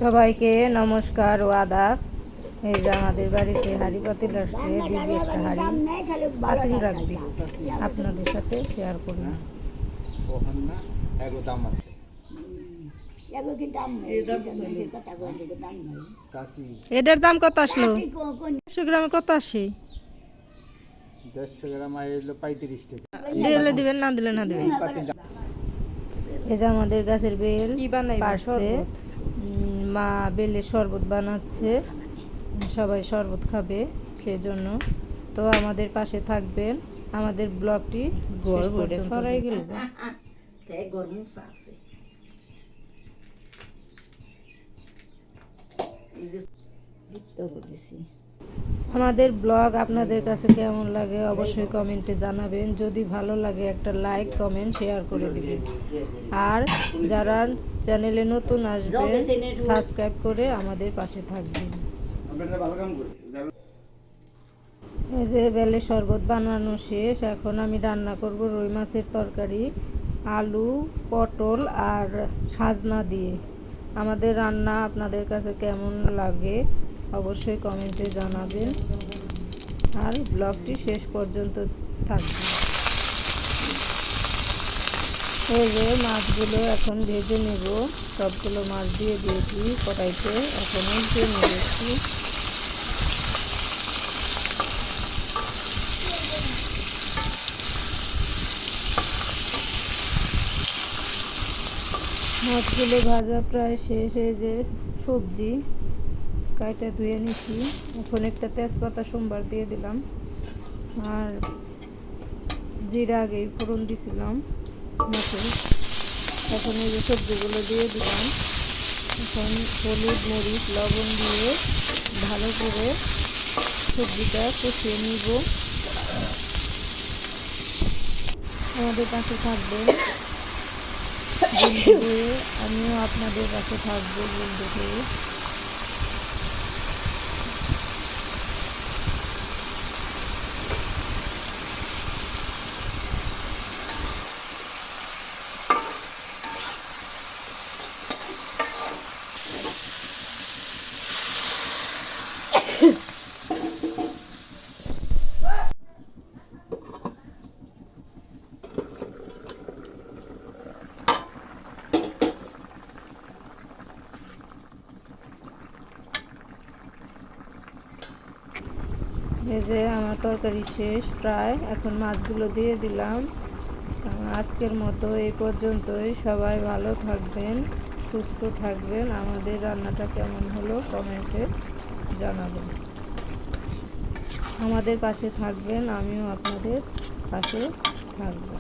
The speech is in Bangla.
সবাইকে নমস্কার ও আদাব। এই যে আমাদের বাড়িতে হাঁড়ি পাতিল আসছে, দিদি একটা হাঁড়ি পাতিল রাখবে, আপনাদের সাথে শেয়ার করলাম। এটার দাম কত আসলো? 100 গ্রামে কত আসে? 150 গ্রাম আইলো 35 টাকা। দিলে দিবেন, না দিলে না দিবেন। এই যে আমাদের গাছের বেল পারছে, মা বেলের শরবত বানাচ্ছে, সবাই শরবত খাবে সেজন্য। তো আমাদের পাশে থাকবেন, আমাদের ব্লগটি সরাই গেল। আমাদের ব্লগ আপনাদের কাছে কেমন লাগে অবশ্যই কমেন্টে জানাবেন। যদি ভালো লাগে একটা লাইক কমেন্ট শেয়ার করে দিবেন। আর যারা চ্যানেলে নতুন আসবেন সাবস্ক্রাইব করে আমাদের পাশে থাকবেন। এই যে বেলের শরবত বানানো শেষ, এখন আমি রান্না করব রুই মাছের তরকারি, আলু পটল আর সাজনা দিয়ে। আমাদের রান্না আপনাদের কাছে কেমন লাগে অবশ্যই কমেন্টে জানাবেন, আর ব্লগটি শেষ পর্যন্ত থাকবে। এই যে মাছগুলো এখন ভেজে নেব, সবগুলো মাছ দিয়ে দিয়েছি কড়াইতে, এখন উল্টে নিয়েছি। মাছগুলো ভাজা প্রায় শেষ। এই যে সবজি কাইটা ধুয়ে নিচ্ছি, এখন একটা তেজপাতা সোমবার দিয়ে দিলাম, আর জিরা আগে ফোড়ন দিছিলাম মাছে। এখন এই যে সবজিগুলো দিয়ে দিলাম, এখন হলুদ মরিচ লবণ দিয়ে ভালো করে সবজিটা কষিয়ে নিব। আমাদের পাশে থাকবেন, আমিও আপনাদের পাশে থাকবো বন্ধু হয়ে। এই যে আমার তরকারি শেষ প্রায়, এখন মাছগুলো দিয়ে দিলাম। আজকের মতো এই পর্যন্তই। সবাই ভালো থাকবেন, সুস্থ থাকবেন। আমাদের রান্নাটা কেমন হলো কমেন্টে জানাবেন। আমাদের পাশে থাকবেন, আমিও আপনাদের পাশে থাকবো।